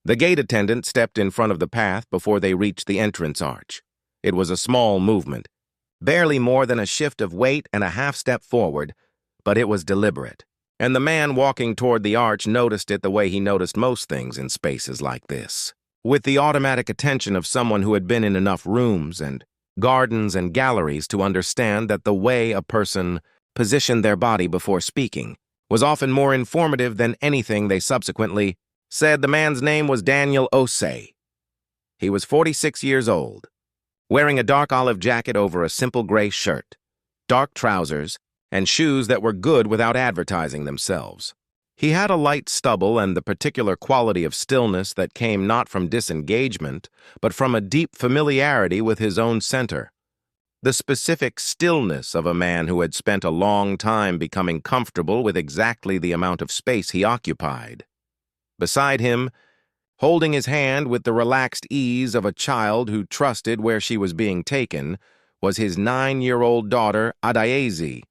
The gate attendant stepped in front of the path before they reached the entrance arch. It was a small movement, barely more than a shift of weight and a half step forward, but it was deliberate. And the man walking toward the arch noticed it the way he noticed most things in spaces like this, with the automatic attention of someone who had been in enough rooms and gardens and galleries to understand that the way a person positioned their body before speaking was often more informative than anything they subsequently said. The man's name was Daniel Osei. He was 46 years old, wearing a dark olive jacket over a simple gray shirt, dark trousers, and shoes that were good without advertising themselves. He had a light stubble and the particular quality of stillness that came not from disengagement, but from a deep familiarity with his own center. The specific stillness of a man who had spent a long time becoming comfortable with exactly the amount of space he occupied. Beside him, holding his hand with the relaxed ease of a child who trusted where she was being taken, was his 9-year-old daughter, Adaeze,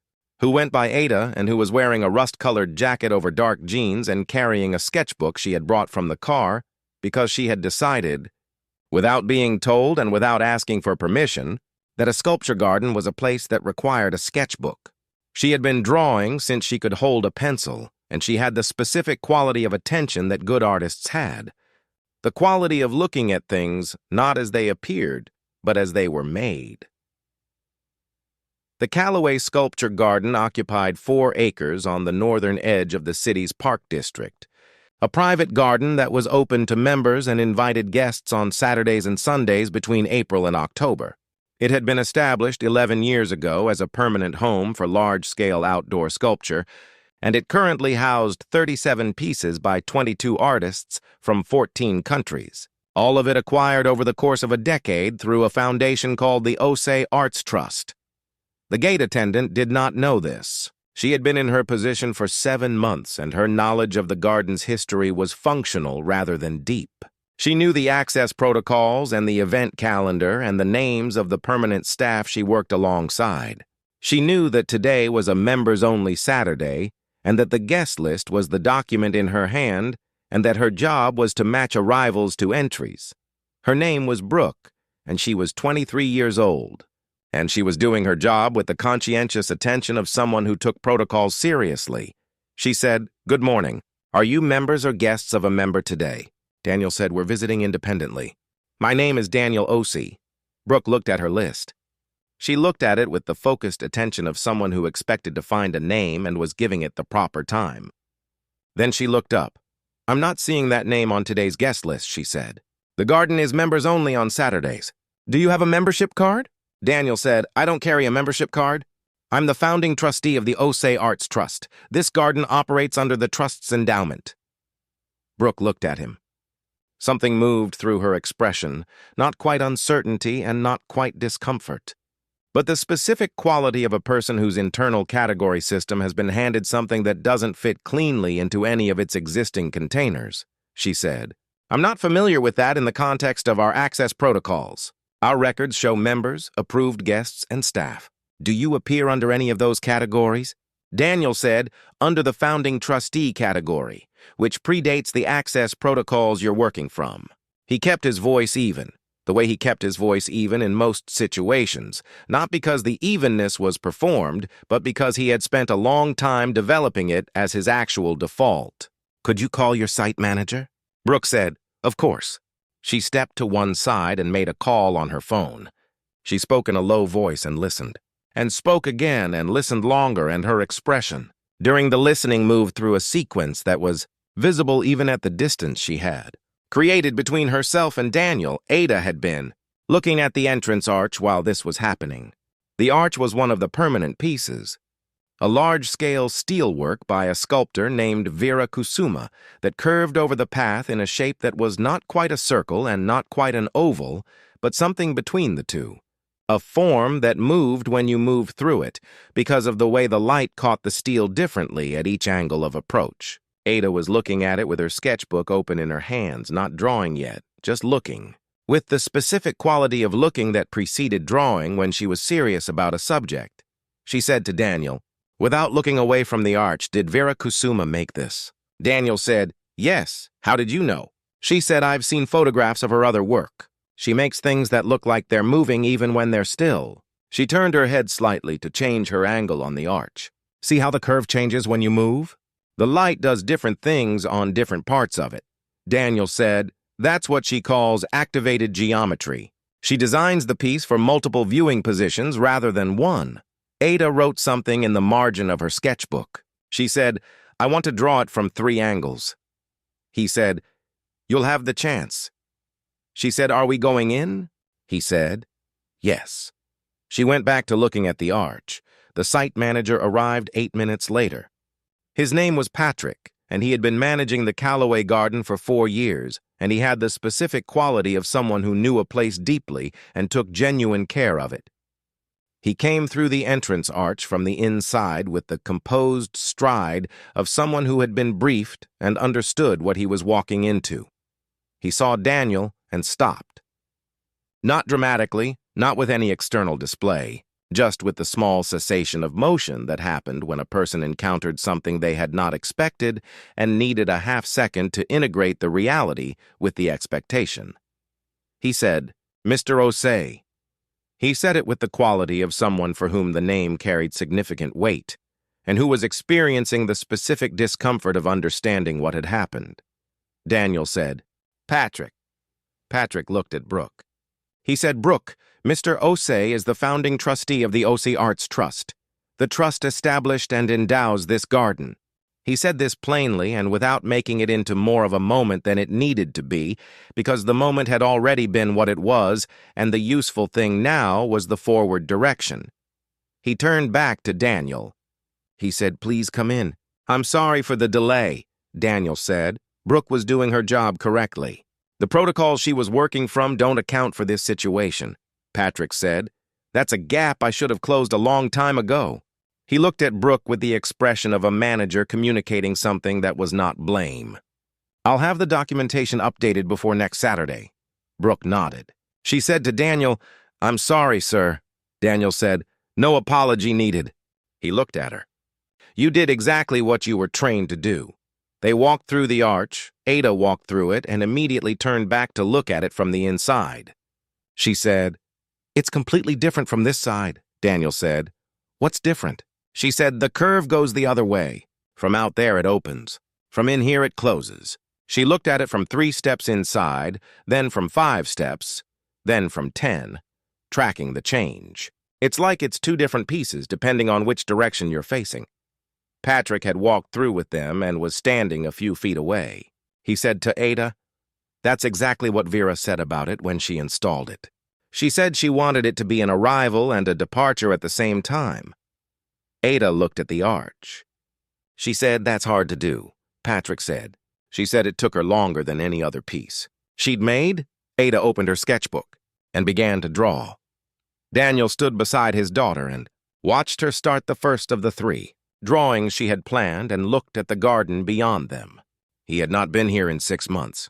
who went by Ada and who was wearing a rust-colored jacket over dark jeans and carrying a sketchbook she had brought from the car because she had decided, without being told and without asking for permission, that a sculpture garden was a place that required a sketchbook. She had been drawing since she could hold a pencil, and she had the specific quality of attention that good artists had. The quality of looking at things not as they appeared, but as they were made. The Callaway Sculpture Garden occupied 4 acres on the northern edge of the city's Park District, a private garden that was open to members and invited guests on Saturdays and Sundays between April and October. It had been established 11 years ago as a permanent home for large-scale outdoor sculpture, and it currently housed 37 pieces by 22 artists from 14 countries, all of it acquired over the course of a decade through a foundation called the Osei Arts Trust. The gate attendant did not know this. She had been in her position for 7 months, and her knowledge of the garden's history was functional rather than deep. She knew the access protocols and the event calendar and the names of the permanent staff she worked alongside. She knew that today was a members-only Saturday, and that the guest list was the document in her hand, and that her job was to match arrivals to entries. Her name was Brooke, and she was 23 years old. And she was doing her job with the conscientious attention of someone who took protocols seriously. She said, "Good morning. Are you members or guests of a member today?" Daniel said, "We're visiting independently." "My name is Daniel Osei." Brooke looked at her list. She looked at it with the focused attention of someone who expected to find a name and was giving it the proper time. Then she looked up. "I'm not seeing that name on today's guest list," she said. "The garden is members only on Saturdays. Do you have a membership card?" Daniel said, "I don't carry a membership card. I'm the founding trustee of the Osei Arts Trust. This garden operates under the Trust's endowment." Brooke looked at him. Something moved through her expression, not quite uncertainty and not quite discomfort, but the specific quality of a person whose internal category system has been handed something that doesn't fit cleanly into any of its existing containers. She said, "I'm not familiar with that in the context of our access protocols. Our records show members, approved guests, and staff. Do you appear under any of those categories?" Daniel said, "Under the founding trustee category, which predates the access protocols you're working from." He kept his voice even, the way he kept his voice even in most situations, not because the evenness was performed, but because he had spent a long time developing it as his actual default. "Could you call your site manager?" Brooke said, "Of course." She stepped to one side and made a call on her phone. She spoke in a low voice and listened, and spoke again and listened longer, and her expression during the listening moved through a sequence that was visible even at the distance she had created between herself and Daniel. Ada had been looking at the entrance arch while this was happening. The arch was one of the permanent pieces, a large-scale steelwork by a sculptor named Vera Kusuma that curved over the path in a shape that was not quite a circle and not quite an oval, but something between the two. A form that moved when you moved through it because of the way the light caught the steel differently at each angle of approach. Ada was looking at it with her sketchbook open in her hands, not drawing yet, just looking, with the specific quality of looking that preceded drawing when she was serious about a subject. She said to Daniel, "Without looking away from the arch, did Vera Kusuma make this?" Daniel said, "Yes. How did you know?" She said, I've seen photographs of her other work. She makes things that look like they're moving even when they're still. She turned her head slightly to change her angle on the arch. See how the curve changes when you move? The light does different things on different parts of it. Daniel said, that's what she calls activated geometry. She designs the piece for multiple viewing positions rather than one. Ada wrote something in the margin of her sketchbook. She said, I want to draw it from 3 angles. He said, you'll have the chance. She said, are we going in? He said, yes. She went back to looking at the arch. The site manager arrived 8 minutes later. His name was Patrick, and he had been managing the Callaway Garden for 4 years, and he had the specific quality of someone who knew a place deeply and took genuine care of it. He came through the entrance arch from the inside with the composed stride of someone who had been briefed and understood what he was walking into. He saw Daniel and stopped. Not dramatically, not with any external display, just with the small cessation of motion that happened when a person encountered something they had not expected and needed a half-second to integrate the reality with the expectation. He said, Mr. Osei. He said it with the quality of someone for whom the name carried significant weight, and who was experiencing the specific discomfort of understanding what had happened. Daniel said, Patrick. Patrick looked at Brooke. He said, Brooke, Mr. Osei is the founding trustee of the Osei Arts Trust. The trust established and endows this garden. He said this plainly and without making it into more of a moment than it needed to be, because the moment had already been what it was, and the useful thing now was the forward direction. He turned back to Daniel. He said, please come in. I'm sorry for the delay, Daniel said. Brooke was doing her job correctly. The protocols she was working from don't account for this situation, Patrick said. That's a gap I should have closed a long time ago. He looked at Brooke with the expression of a manager communicating something that was not blame. I'll have the documentation updated before next Saturday. Brooke nodded. She said to Daniel, I'm sorry, sir. Daniel said, no apology needed. He looked at her. You did exactly what you were trained to do. They walked through the arch, Ada walked through it, and immediately turned back to look at it from the inside. She said, it's completely different from this side, Daniel said. What's different? She said, the curve goes the other way. From out there it opens. From in here it closes. She looked at it from 3 steps inside, then from 5 steps, then from 10, tracking the change. It's like it's 2 different pieces depending on which direction you're facing. Patrick had walked through with them and was standing a few feet away. He said to Ada, that's exactly what Vera said about it when she installed it. She said she wanted it to be an arrival and a departure at the same time. Ada looked at the arch. She said, that's hard to do, Patrick said. She said it took her longer than any other piece she'd made. Ada opened her sketchbook and began to draw. Daniel stood beside his daughter and watched her start the first of the 3 drawings she had planned and looked at the garden beyond them. He had not been here in 6 months.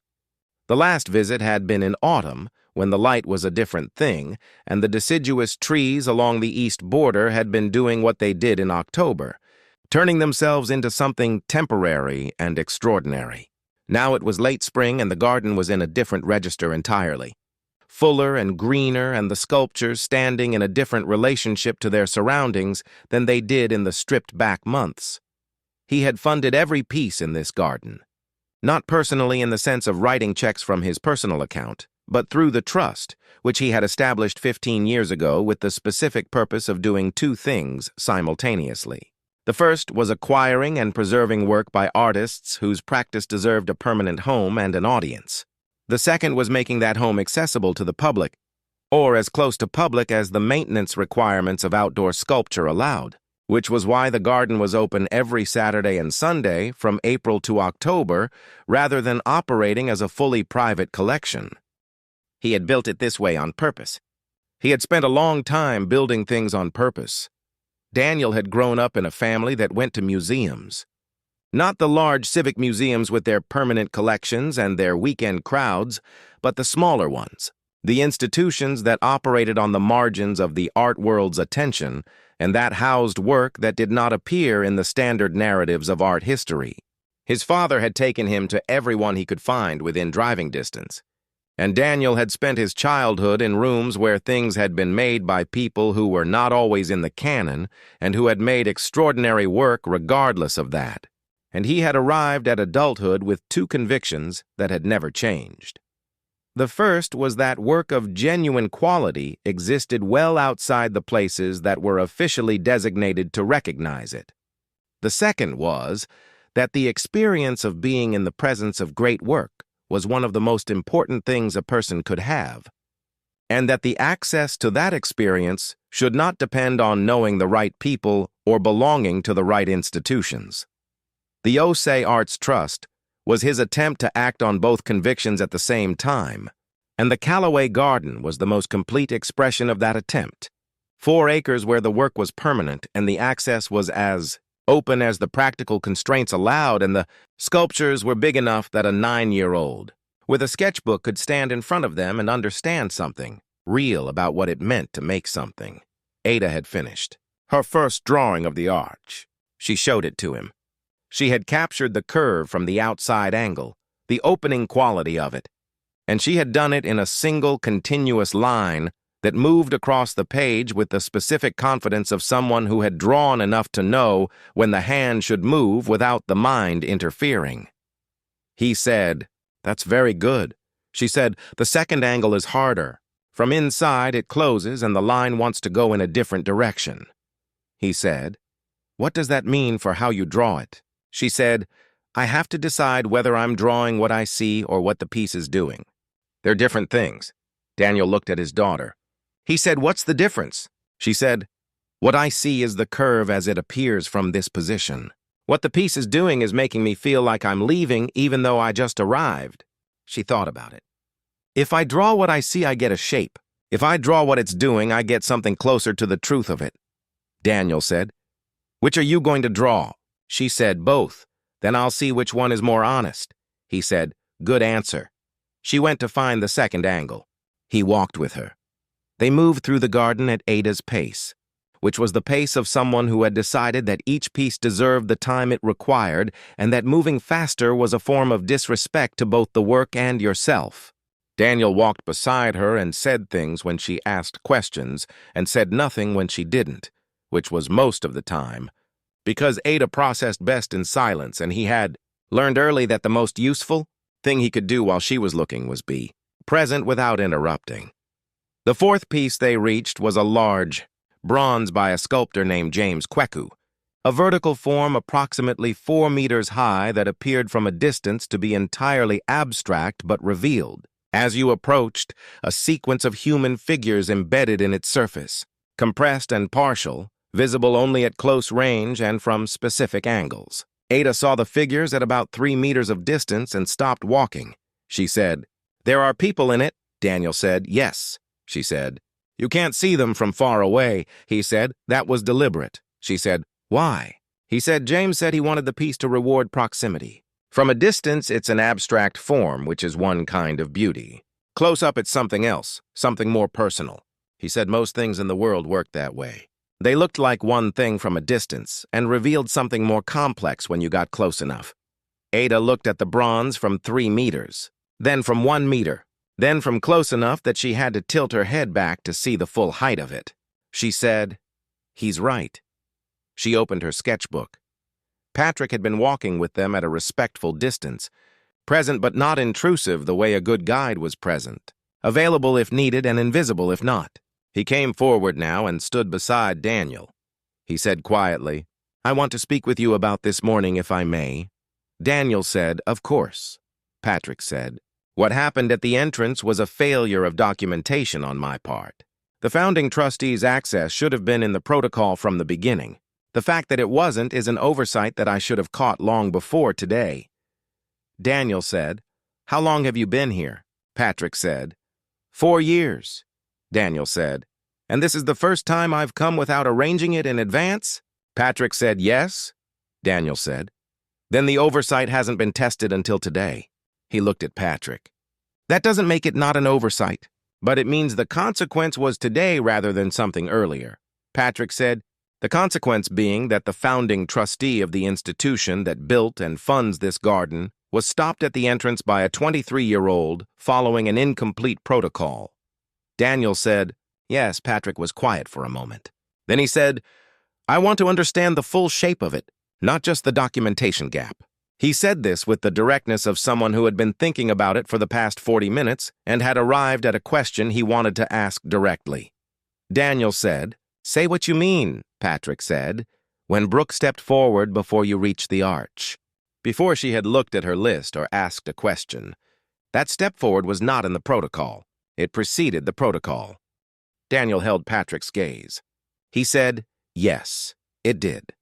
The last visit had been in autumn, when the light was a different thing, and the deciduous trees along the east border had been doing what they did in October, turning themselves into something temporary and extraordinary. Now it was late spring and the garden was in a different register entirely. Fuller and greener, and the sculptures standing in a different relationship to their surroundings than they did in the stripped-back months. He had funded every piece in this garden. Not personally in the sense of writing checks from his personal account, but through the trust, which he had established 15 years ago with the specific purpose of doing 2 things simultaneously. The first was acquiring and preserving work by artists whose practice deserved a permanent home and an audience. The second was making that home accessible to the public, or as close to public as the maintenance requirements of outdoor sculpture allowed, which was why the garden was open every Saturday and Sunday from April to October rather than operating as a fully private collection. He had built it this way on purpose. He had spent a long time building things on purpose. Daniel had grown up in a family that went to museums. Not the large civic museums with their permanent collections and their weekend crowds, but the smaller ones, the institutions that operated on the margins of the art world's attention and that housed work that did not appear in the standard narratives of art history. His father had taken him to everyone he could find within driving distance, and Daniel had spent his childhood in rooms where things had been made by people who were not always in the canon and who had made extraordinary work regardless of that. And he had arrived at adulthood with two convictions that had never changed. The first was that work of genuine quality existed well outside the places that were officially designated to recognize it. The second was that the experience of being in the presence of great work was one of the most important things a person could have, and that the access to that experience should not depend on knowing the right people or belonging to the right institutions. The Osei Arts Trust was his attempt to act on both convictions at the same time, and the Callaway Garden was the most complete expression of that attempt. 4 acres where the work was permanent and the access was as open as the practical constraints allowed, and the sculptures were big enough that a 9-year-old with a sketchbook could stand in front of them and understand something real about what it meant to make something. Ada had finished her first drawing of the arch. She showed it to him. She had captured the curve from the outside angle, the opening quality of it, and she had done it in a single continuous line that moved across the page with the specific confidence of someone who had drawn enough to know when the hand should move without the mind interfering. He said, "That's very good." She said, "The second angle is harder. From inside it closes and the line wants to go in a different direction." He said, "What does that mean for how you draw it?" She said, "I have to decide whether I'm drawing what I see or what the piece is doing. They're different things." Daniel looked at his daughter. He said, "What's the difference?" She said, "What I see is the curve as it appears from this position. What the piece is doing is making me feel like I'm leaving even though I just arrived." She thought about it. "If I draw what I see, I get a shape. If I draw what it's doing, I get something closer to the truth of it." Daniel said, "Which are you going to draw?" She said, "Both. Then I'll see which one is more honest." He said, "Good answer." She went to find the second angle. He walked with her. They moved through the garden at Ada's pace, which was the pace of someone who had decided that each piece deserved the time it required and that moving faster was a form of disrespect to both the work and yourself. Daniel walked beside her and said things when she asked questions and said nothing when she didn't, which was most of the time, because Ada processed best in silence, and he had learned early that the most useful thing he could do while she was looking was be present without interrupting. The fourth piece they reached was a large bronze by a sculptor named James Kweku, a vertical form approximately 4 meters high that appeared from a distance to be entirely abstract but revealed. As you approached, a sequence of human figures embedded in its surface, compressed and partial, visible only at close range and from specific angles. Ada saw the figures at about 3 meters of distance and stopped walking. She said, "There are people in it," Daniel said. "Yes," she said. "You can't see them from far away," he said. "That was deliberate." She said, "Why?" He said, "James said he wanted the piece to reward proximity. From a distance, it's an abstract form, which is one kind of beauty. Close up, it's something else, something more personal." He said most things in the world work that way. They looked like one thing from a distance and revealed something more complex when you got close enough. Ada looked at the bronze from 3 meters, then from 1 meter, then from close enough that she had to tilt her head back to see the full height of it. She said, "He's right." She opened her sketchbook. Patrick had been walking with them at a respectful distance, present but not intrusive the way a good guide was present, available if needed and invisible if not. He came forward now and stood beside Daniel. He said quietly, "I want to speak with you about this morning, if I may." Daniel said, "Of course." Patrick said, "What happened at the entrance was a failure of documentation on my part. The founding trustee's access should have been in the protocol from the beginning. The fact that it wasn't is an oversight that I should have caught long before today." Daniel said, "How long have you been here?" Patrick said, 4 years. Daniel said, "And this is the first time I've come without arranging it in advance?" Patrick said, "Yes." Daniel said, "Then the oversight hasn't been tested until today." He looked at Patrick. "That doesn't make it not an oversight, but it means the consequence was today rather than something earlier." Patrick said, The consequence being that the founding trustee of the institution that built and funds this garden was stopped at the entrance by a 23-year-old following an incomplete protocol. Daniel said, yes, Patrick was quiet for a moment. Then he said, I want to understand the full shape of it, not just the documentation gap. He said this with the directness of someone who had been thinking about it for the past 40 minutes and had arrived at a question he wanted to ask directly. Daniel said, say what you mean, Patrick said, when Brooke stepped forward before you reached the arch. Before she had looked at her list or asked a question, that step forward was not in the protocol. It preceded the protocol. Daniel held Patrick's gaze. He said, yes, it did.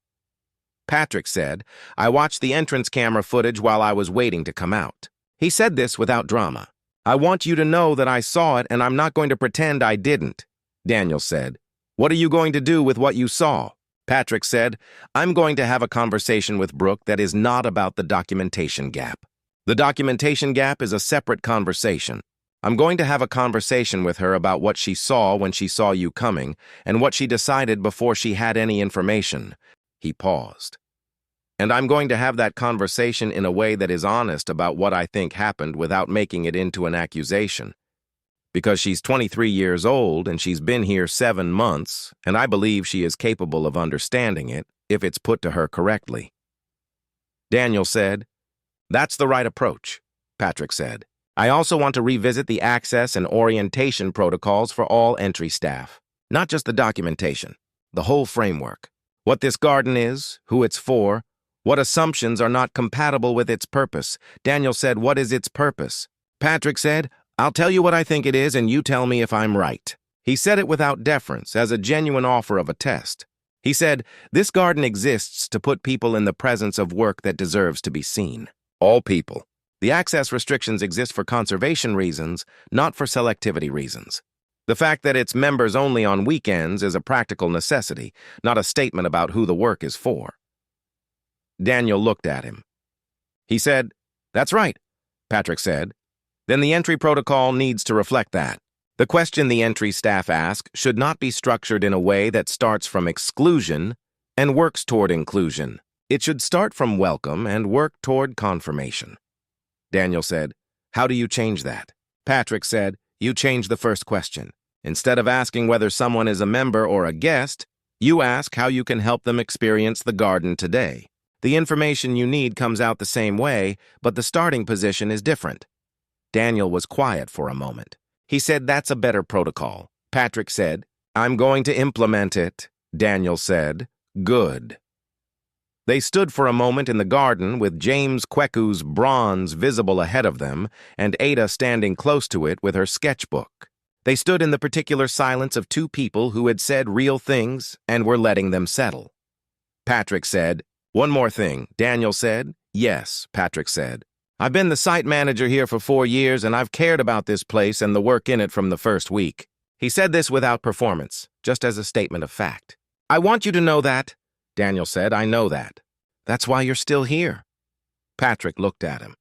Patrick said, I watched the entrance camera footage while I was waiting to come out. He said this without drama. I want you to know that I saw it and I'm not going to pretend I didn't. Daniel said, what are you going to do with what you saw? Patrick said, I'm going to have a conversation with Brooke that is not about the documentation gap. The documentation gap is a separate conversation. I'm going to have a conversation with her about what she saw when she saw you coming and what she decided before she had any information. He paused. And I'm going to have that conversation in a way that is honest about what I think happened without making it into an accusation. Because she's 23 years old and she's been here 7 months, and I believe she is capable of understanding it if it's put to her correctly. Daniel said, that's the right approach, Patrick said. I also want to revisit the access and orientation protocols for all entry staff, not just the documentation, the whole framework. What this garden is, who it's for, what assumptions are not compatible with its purpose. Daniel said, what is its purpose? Patrick said, I'll tell you what I think it is and you tell me if I'm right. He said it without deference, as a genuine offer of a test. He said, this garden exists to put people in the presence of work that deserves to be seen. All people. The access restrictions exist for conservation reasons, not for selectivity reasons. The fact that it's members only on weekends is a practical necessity, not a statement about who the work is for. Daniel looked at him. He said, that's right, Patrick said. Then the entry protocol needs to reflect that. The question the entry staff ask should not be structured in a way that starts from exclusion and works toward inclusion. It should start from welcome and work toward confirmation. Daniel said, how do you change that? Patrick said, you change the first question. Instead of asking whether someone is a member or a guest, you ask how you can help them experience the garden today. The information you need comes out the same way, but the starting position is different. Daniel was quiet for a moment. He said, that's a better protocol. Patrick said, I'm going to implement it. Daniel said, good. They stood for a moment in the garden with James Kweku's bronze visible ahead of them and Ada standing close to it with her sketchbook. They stood in the particular silence of two people who had said real things and were letting them settle. Patrick said, one more thing. Daniel said, yes, Patrick said. I've been the site manager here for 4 years and I've cared about this place and the work in it from the first week. He said this without performance, just as a statement of fact. I want you to know that. Daniel said, I know that. That's why you're still here. Patrick looked at him.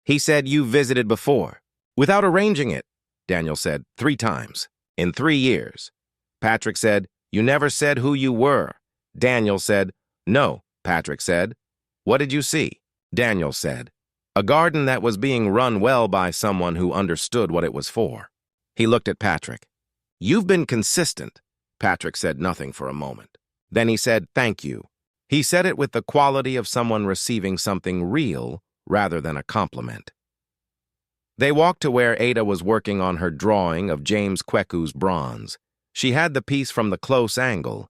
He said, you visited before. Without arranging it. Daniel said, 3 times. In 3 years. Patrick said, you never said who you were. Daniel said, no, Patrick said. What did you see? Daniel said, a garden that was being run well by someone who understood what it was for. He looked at Patrick. You've been consistent. Patrick said nothing for a moment. Then he said, thank you. He said it with the quality of someone receiving something real rather than a compliment. They walked to where Ada was working on her drawing of James Kweku's bronze. She had the piece from the close angle,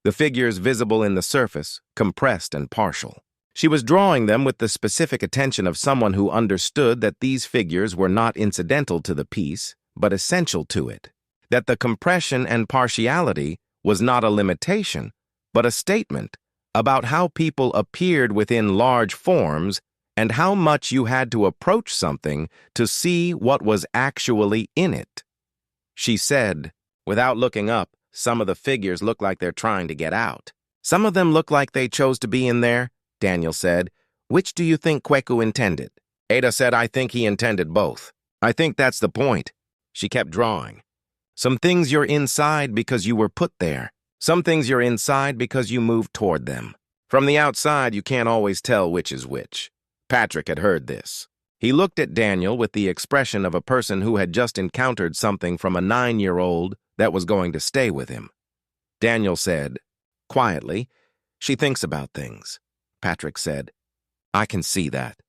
the figures visible in the surface, compressed and partial. She was drawing them with the specific attention of someone who understood that these figures were not incidental to the piece, but essential to it. That the compression and partiality was not a limitation, but a statement about how people appeared within large forms and how much you had to approach something to see what was actually in it. She said, without looking up, some of the figures look like they're trying to get out. Some of them look like they chose to be in there, Daniel said. Which do you think Kweku intended? Ada said, I think he intended both. I think that's the point. She kept drawing. Some things you're inside because you were put there. Some things you're inside because you move toward them. From the outside, you can't always tell which is which. Patrick had heard this. He looked at Daniel with the expression of a person who had just encountered something from a 9-year-old that was going to stay with him. Daniel said, quietly, "She thinks about things." Patrick said, "I can see that."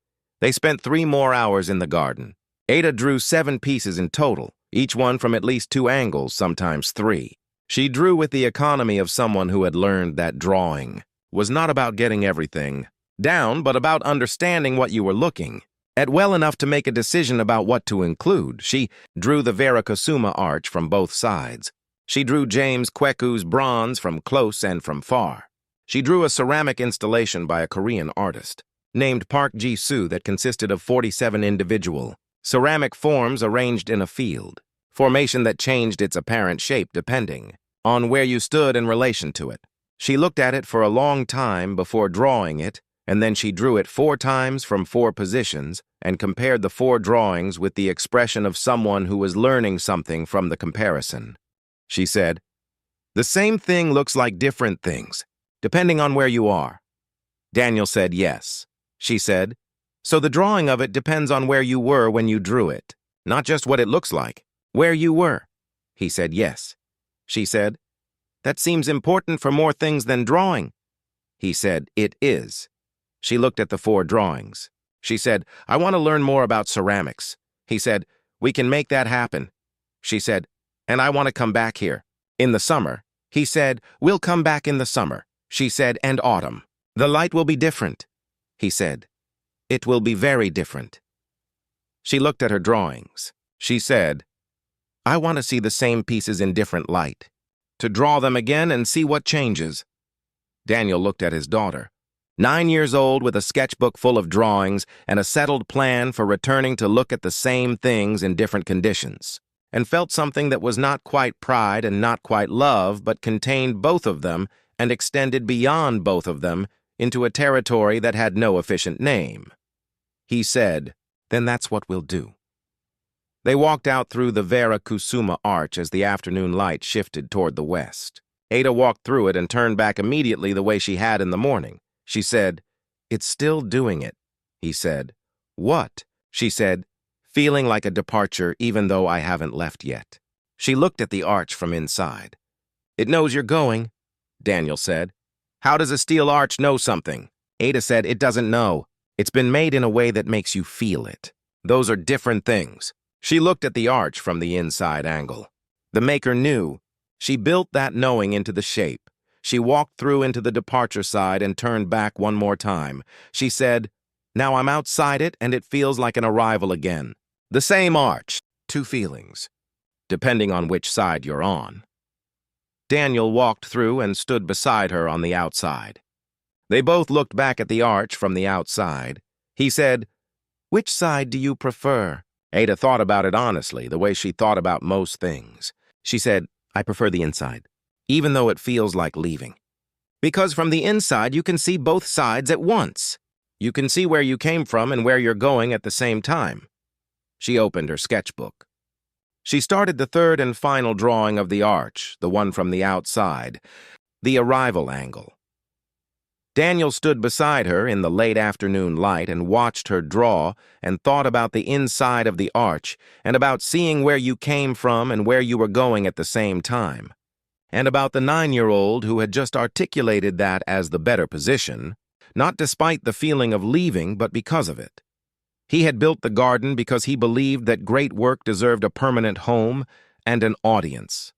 They spent 3 more hours in the garden. Ada drew 7 pieces in total, each one from at least 2 angles, sometimes 3. She drew with the economy of someone who had learned that drawing was not about getting everything down, but about understanding what you were looking at well enough to make a decision about what to include. She drew the Vera Kusuma arch from both sides. She drew James Kweku's bronze from close and from far. She drew a ceramic installation by a Korean artist named Park Ji-soo that consisted of 47 individual ceramic forms arranged in a field, formation that changed its apparent shape depending on where you stood in relation to it. She looked at it for a long time before drawing it, and then she drew it 4 times from 4 positions and compared the 4 drawings with the expression of someone who was learning something from the comparison. She said, "The same thing looks like different things, depending on where you are." Daniel said yes. She said, "So the drawing of it depends on where you were when you drew it, not just what it looks like, where you were." He said yes. She said, "That seems important for more things than drawing." He said, "It is." She looked at the 4 drawings. She said, "I want to learn more about ceramics." He said, "We can make that happen." She said, "And I want to come back here in the summer." He said, "We'll come back in the summer." She said, "And autumn. The light will be different." He said, "It will be very different." She looked at her drawings. She said, "I want to see the same pieces in different light, to draw them again and see what changes." Daniel looked at his daughter, 9 years old with a sketchbook full of drawings and a settled plan for returning to look at the same things in different conditions, and felt something that was not quite pride and not quite love, but contained both of them and extended beyond both of them into a territory that had no efficient name. He said, "Then that's what we'll do." They walked out through the Vera Kusuma arch as the afternoon light shifted toward the west. Ada walked through it and turned back immediately the way she had in the morning. She said, "It's still doing it." He said, "What?" She said, "Feeling like a departure even though I haven't left yet." She looked at the arch from inside. "It knows you're going," Daniel said. "How does a steel arch know something?" Ada said, "It doesn't know. It's been made in a way that makes you feel it. Those are different things." She looked at the arch from the inside angle. The maker knew. She built that knowing into the shape. She walked through into the departure side and turned back one more time. She said, "Now I'm outside it and it feels like an arrival again." The same arch, 2 feelings, depending on which side you're on. Daniel walked through and stood beside her on the outside. They both looked back at the arch from the outside. He said, "Which side do you prefer?" Ada thought about it honestly, the way she thought about most things. She said, "I prefer the inside, even though it feels like leaving. Because from the inside you can see both sides at once. You can see where you came from and where you're going at the same time." She opened her sketchbook. She started the 3rd and final drawing of the arch, the one from the outside, the arrival angle. Daniel stood beside her in the late afternoon light and watched her draw and thought about the inside of the arch and about seeing where you came from and where you were going at the same time, and about the 9-year-old who had just articulated that as the better position, not despite the feeling of leaving, but because of it. He had built the garden because he believed that great work deserved a permanent home and an audience.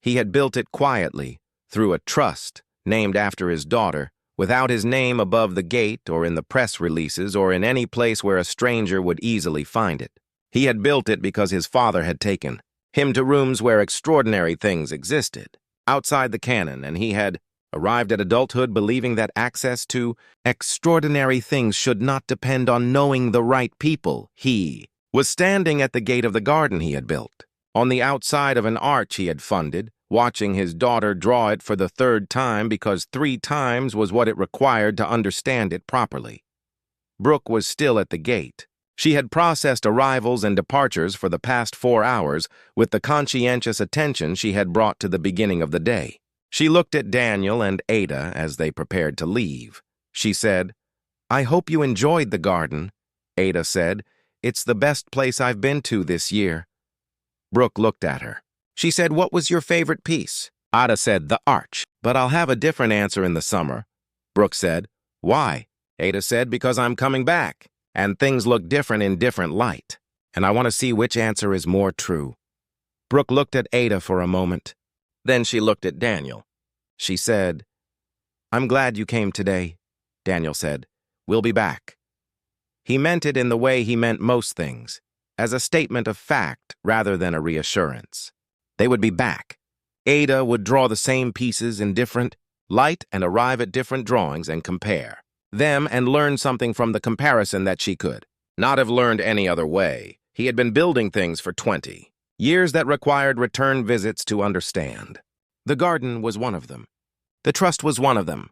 He had built it quietly, through a trust named after his daughter, without his name above the gate or in the press releases or in any place where a stranger would easily find it. He had built it because his father had taken him to rooms where extraordinary things existed, outside the canon, and he had arrived at adulthood believing that access to extraordinary things should not depend on knowing the right people. He was standing at the gate of the garden he had built, on the outside of an arch he had funded, watching his daughter draw it for the 3rd time because 3 times was what it required to understand it properly. Brooke was still at the gate. She had processed arrivals and departures for the past 4 hours with the conscientious attention she had brought to the beginning of the day. She looked at Daniel and Ada as they prepared to leave. She said, "I hope you enjoyed the garden." Ada said, "It's the best place I've been to this year." Brooke looked at her. She said, "What was your favorite piece?" Ada said, "The arch, but I'll have a different answer in the summer." Brooke said, "Why?" Ada said, "Because I'm coming back, and things look different in different light, and I want to see which answer is more true." Brooke looked at Ada for a moment. Then she looked at Daniel. She said, "I'm glad you came today." Daniel said, "We'll be back." He meant it in the way he meant most things, as a statement of fact rather than a reassurance. They would be back. Ada would draw the same pieces in different light and arrive at different drawings and compare them and learn something from the comparison that she could not have learned any other way. He had been building things for 20 years that required return visits to understand. The garden was one of them. The trust was one of them.